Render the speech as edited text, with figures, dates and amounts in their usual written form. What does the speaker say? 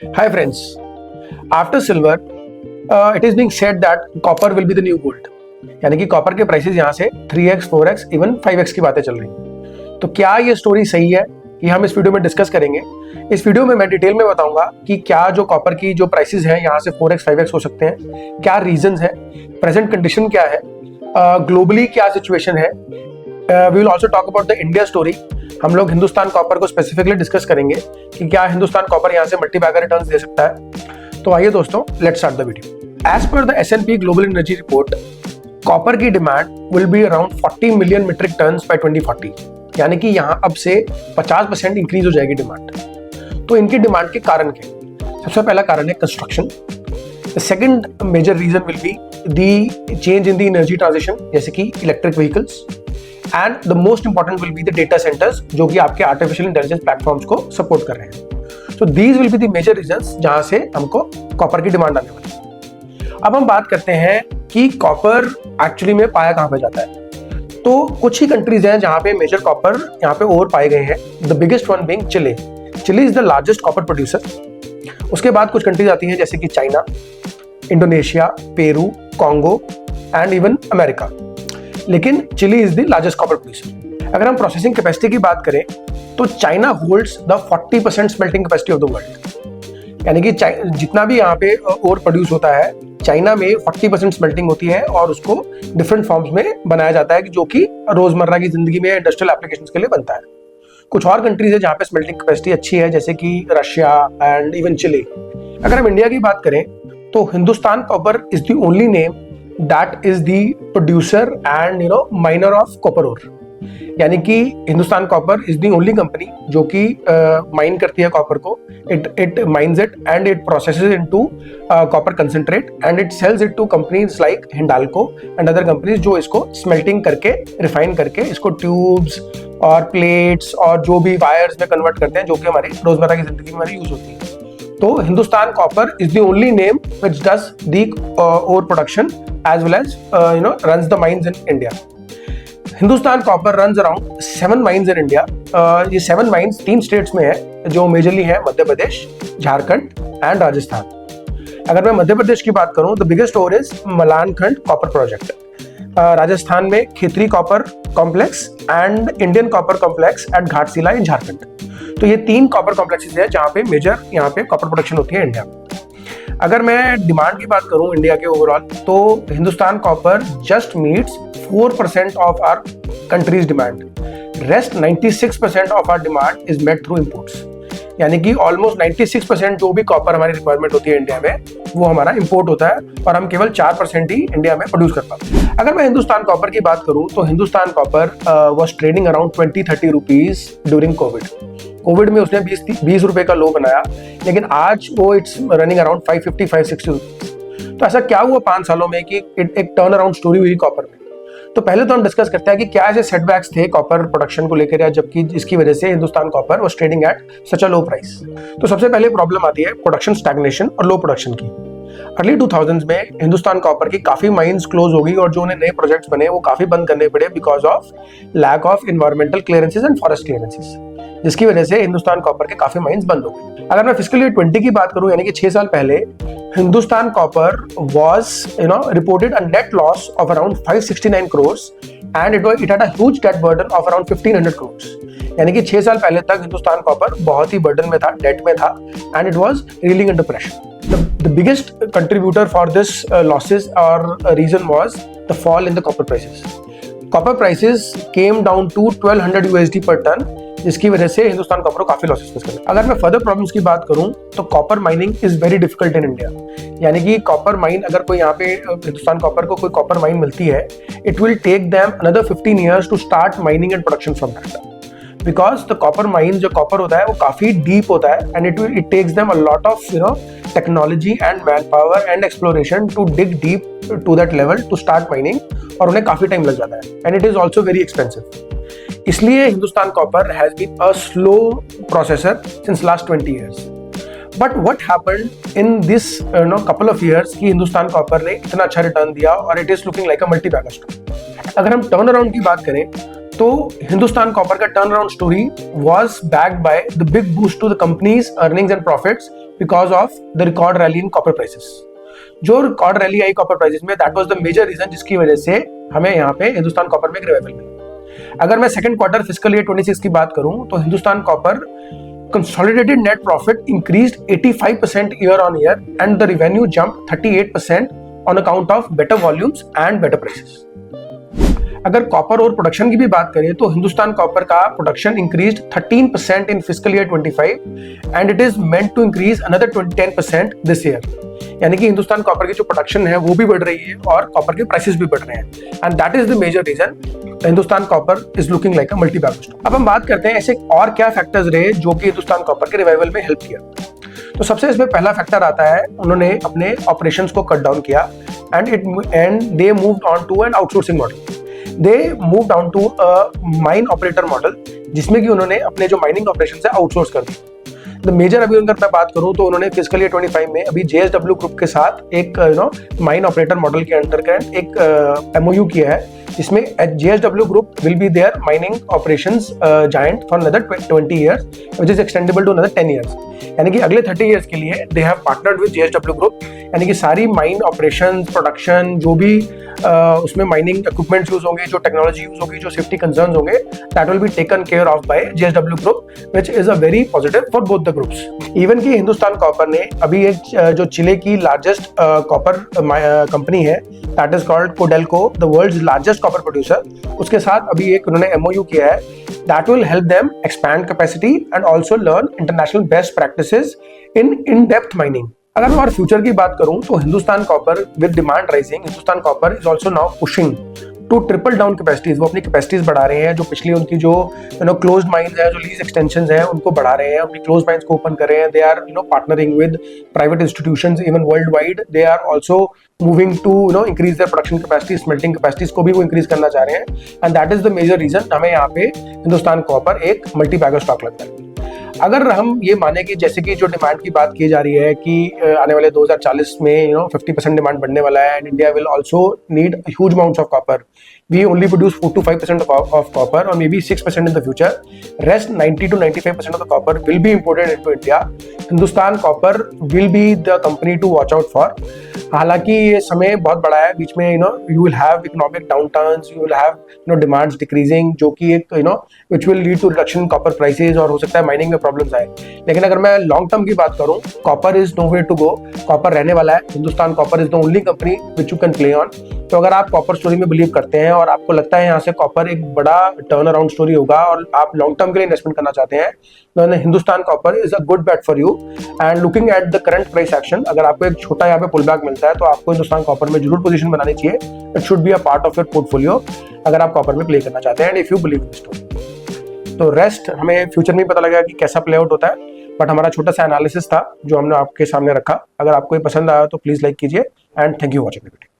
Hi friends, after silver, it is being said that copper will be the new gold. यानी कि copper के prices यहाँ से 3x, 4x, even 5x की बातें चल रही हैं। तो क्या ये स्टोरी सही है, ये हम इस वीडियो में डिस्कस करेंगे। इस वीडियो में मैं डिटेल में बताऊंगा कि क्या जो कॉपर की जो प्राइसेस हैं यहाँ से 4x, 5x हो सकते हैं, क्या रीजंस है, प्रेजेंट कंडीशन क्या है, ग्लोबली क्या सिचुएशन है। We will also talk about the India story. हम लोग हिंदुस्तान कॉपर को स्पेसिफिकली डिस्कस करेंगे कि क्या हिंदुस्तान कॉपर यहाँ से मल्टी बैगर रिटर्न्स दे सकता है। तो आइए दोस्तों, let's start the video. As per the S&P global energy report, copper की demand will be around 40 million metric tons by 2040, यानी कि यहाँ अब से 50% इंक्रीज हो जाएगी डिमांड। तो इनकी डिमांड के कारण क्या? सबसे पहला कारण है construction. The second major reason will be the change in the energy transition, जैसे कि electric vehicles, and the most important will be the data centres, जो कि आपके आर्टिफिशियल इंटेलिजेंस प्लेटफॉर्म्स को सपोर्ट कर रहे हैं। So these will be the major reasons जहां से हमको कॉपर की डिमांड आने वाली है। अब हम बात करते हैं कि कॉपर एक्चुअली में पाया कहां पे जाता है। तो कुछ ही कंट्रीज हैं जहां पे मेजर कॉपर यहाँ पे और पाए गए हैं। The biggest one being Chile. Chile is the largest copper producer. उसके बाद कुछ कंट्रीज आती हैं जैसे कि China, Indonesia, Peru, Congo and even America. लेकिन Chile is the largest copper producer. अगर हम प्रोसेसिंग कैपेसिटी की बात करें तो China holds the 40% smelting capacity of the world. यानी कि जितना भी यहाँ पे ओर प्रोड्यूस होता है, चाइना में 40% स्मेल्टिंग होती है और उसको डिफरेंट फॉर्म्स में बनाया जाता है, जो कि रोजमर्रा की जिंदगी में इंडस्ट्रियल एप्लीकेशंस के लिए बनता है। कुछ और कंट्रीज है जहाँ पे स्मेल्टिंग कैपेसिटी अच्छी है, जैसे कि रशिया एंड इवन चिली। अगर हम इंडिया की बात करें तो Hindustan copper is the only name that is the producer and miner of copper ore। यानी कि Hindustan copper is the only company जो कि माइन करती है कॉपर को। It mines it and it processes into copper concentrate and it sells it to companies like Hindalco and other companies, जो इसको smelting करके रिफाइन करके इसको ट्यूब्स और प्लेट्स और जो भी वायर्स में कन्वर्ट करते हैं, जो कि हमारी रोजमर्रा की जिंदगी में हमारी यूज होती है। तो Hindustan copper is the only name which does the ore production as well as runs the mines in India। Hindustan Copper runs around 7 mines in India। ये 7 mines 3 स्टेट्स में है, जो मेजरली है मध्य प्रदेश, झारखंड एंड राजस्थान। अगर मैं मध्य प्रदेश की बात करूं, the biggest ore is Malanjkhand copper project. Rajasthan में Khetri copper complex and Indian copper complex at Ghatsila in Jharkhand. तो ये 3 कॉपर कॉम्प्लेक्सेस है जहाँ पे मेजर यहाँ पे कॉपर प्रोडक्शन होती है इंडिया में। अगर मैं डिमांड की बात करूं इंडिया के ओवरऑल, तो Hindustan Copper just meets 4% of our country's demand. Rest 96% of our demand is met through imports. यानी कि ऑलमोस्ट 96% जो भी कॉपर हमारी रिक्वायरमेंट होती है इंडिया में, वो हमारा इंपोर्ट होता है और हम केवल 4% ही इंडिया में प्रोड्यूस कर पाते हैं। अगर मैं हिंदुस्तान कॉपर की बात करूं तो Hindustan copper was trading around 20-30 rupees during Covid में उसने 20 रुपए का लो बनाया, लेकिन आज वो इट्स रनिंग अराउंड 550-560 रुपीज। तो ऐसा क्या हुआ 5 सालों में कि एक टर्न अराउंड स्टोरी हुई कॉपर में। तो पहले तो हम डिस्कस करते हैं कि क्या ऐसे सेटबैक्स थे कॉपर प्रोडक्शन को लेकर, या जबकि जिसकी वजह से Hindustan Copper was trading at such a low price. तो सबसे पहले प्रॉब्लम आती है प्रोडक्शन स्टैग्नेशन और लो प्रोडक्शन की। अर्ली 2000s में हिंदुस्तान कॉपर की काफी माइंस क्लोज हो गई और जो उन्हें नए प्रोजेक्ट्स बने वो काफी बंद करने पड़े because of lack of environmental clearances and forest clearances, जिसकी वजह से हिंदुस्तान कॉपर के काफी माइंस बंद हो गई। अगर मैं फिस्कल ईयर 20 की बात करूं, यानी कि 6 साल पहले, Hindustan Copper was reported a net loss of around 569 crores and it had a huge debt burden of around 1500 crores। यानी कि 6 साल पहले तक हिंदुस्तान कॉपर बहुत ही बर्डन में था, डेट में था, and it was reeling under pressure. The biggest contributor for this losses or reason was the fall in the copper prices। Copper prices came down to 1200 USD per ton, जिसकी वजह से Hindustan Copper को काफी losses face करना। अगर मैं further problems की बात करूं तो copper mining is very difficult in India. यानी कि कॉपर माइन, अगर कोई यहाँ पे हिंदुस्तान कॉपर को कोई कॉपर माइन मिलती है, it will take them another 15 years to start mining and production from that, because the copper mine जो कॉपर होता है वो काफी डीप होता है and it takes them a lot of technology and manpower and exploration to dig deep to that level to start mining, और उन्हें काफी टाइम लग जाता है and it is also very expensive. इसलिए Hindustan Copper has been a slow processor since last 20 years। But what happened in this couple of years कि Hindustan copper ने इतना अच्छा रिटर्न दिया और it is looking like a multi bagger stock. अगर हम turn around की बात करें तो हिंदुस्तान कॉपर का turn around story was backed by the big boost to the companies earnings and profits because of the record rally in copper prices. जो record rally आई copper prices में, that was the major reason जिसकी वजह से हमें यहाँ पे Hindustan copper में एक रिवाइवल मिला। अगर मैं सेकंड क्वार्टर फिस्कल ईयर 26 की बात करूं तो Hindustan copper consolidated net profit increased 85% year on year and the revenue jumped 38% on account of better volumes and better prices. अगर कॉपर और प्रोडक्शन की भी बात करें तो हिंदुस्तान कॉपर का production increased 13% in fiscal year 25 and it is meant to increase another 10% this year. यानी कि हिंदुस्तान कॉपर की जो प्रोडक्शन है वो भी बढ़ रही है और कॉपर के प्राइसेस भी बढ़ रहे हैं and that is the major reason Hindustan copper is looking like a multi bag stock. अब हम बात करते हैं ऐसे और क्या फैक्टर्स रहे जो कि हिंदुस्तान कॉपर के रिवाइवल में हेल्प किया। तो सबसे इसमें पहला फैक्टर आता है, उन्होंने अपने ऑपरेशंस को कट डाउन किया and they moved on to an outsourcing model. They moved on to a mine operator model जिसमें कि उन्होंने अपने जो माइनिंग ऑपरेशन है आउटसोर्स कर दी। द मेजर अभी अगर मैं बात करूं तो उन्होंने फिस्कल ईयर 25 में अभी JSW ग्रुप के साथ एक माइन ऑपरेटर मॉडल के अंडर एक MOU किया है जिसमें JSW group will be there mining operations giant for another 20 years which is extendable to another 10 years। यानी कि अगले 30 years के लिए they have partnered with JSW group. यानी कि सारी माइन ऑपरेशन प्रोडक्शन जो भी उसमें माइनिंग इक्विपमेंट्स यूज होंगे, जो टेक्नोलॉजी यूज होगी, जो सेफ्टी कंसर्न्स होंगे, that will be taken care of by JSW group which is a very positive for both the groups. Even कि हिंदुस्तान कॉपर ने अभी एक जो चिले की लार्जेस्ट कॉपर कंपनी है that is called Codelco, the world's largest copper producer, उसके साथ अभी एक उन्होंने MOU किया है that will help them expand capacity and also learn international best practices in depth mining. अगर मैं और फ्यूचर की बात करूं तो Hindustan copper with demand rising, Hindustan copper is also now pushing to triple down capacities. वो अपनी कैपेसिटीज बढ़ा रहे हैं, जो पिछली उनकी जो क्लोज्ड माइंस है, जो लीज एक्सटेंशंस हैं उनको बढ़ा रहे हैं, अपनी क्लोज्ड माइंस को ओपन कर रहे हैं। They are partnering with private institutions even world wide. They are also moving to increase their production capacity, smelting capacities को भी वो इंक्रीज करना चाह रहे हैं and that is the major reason हमें यहाँ पे हिंदुस्तान कॉपर एक मल्टी बैगर स्टॉक लगता है। अगर हम ये माने कि जैसे कि जो डिमांड की बात की जा रही है कि आने वाले 2040 में 50% डिमांड बढ़ने वाला है and India will also need huge amounts of copper. We only produce 4 to 5% of copper or maybe 6% in the future. Rest 90 to 95% of the copper will be imported into India. Hindustan Copper will be the company to watch out for. हालांकि ये समय बहुत बड़ा है, बीच में you will have economic downturns, you will have demands decreasing, जो कि एक which will lead to reduction in copper prices और हो सकता है माइनिंग में प्रॉब्लम्स आए। लेकिन अगर मैं लॉन्ग टर्म की बात करूं, copper is no way to go, copper रहने वाला है। Hindustan copper is the only company which you can play on. तो अगर आप कॉपर स्टोरी में बिलीव करते हैं और आपको लगता है यहाँ से कॉपर एक बड़ा टर्न अराउंड स्टोरी होगा और आप लॉन्ग टर्म के लिए इन्वेस्टमेंट करना चाहते हैं, तो Hindustan copper is a good bet for you. And looking at the current price action, अगर आपको एक छोटा यहाँ पे पुल बैक मिलता है तो आपको हिंदुस्तान कॉपर में जरूर पोजीशन बनानी चाहिए। It should be a part of your portfolio अगर आप कॉपर में प्ले करना चाहते हैं and if you believe in story. तो रेस्ट हमें फ्यूचर में पता लगेगा कि कैसा प्ले आउट होता है, बट हमारा छोटा सा एनालिसिस था जो हमने आपके सामने रखा। अगर आपको ये पसंद आया तो प्लीज लाइक कीजिए and thank you watching the video.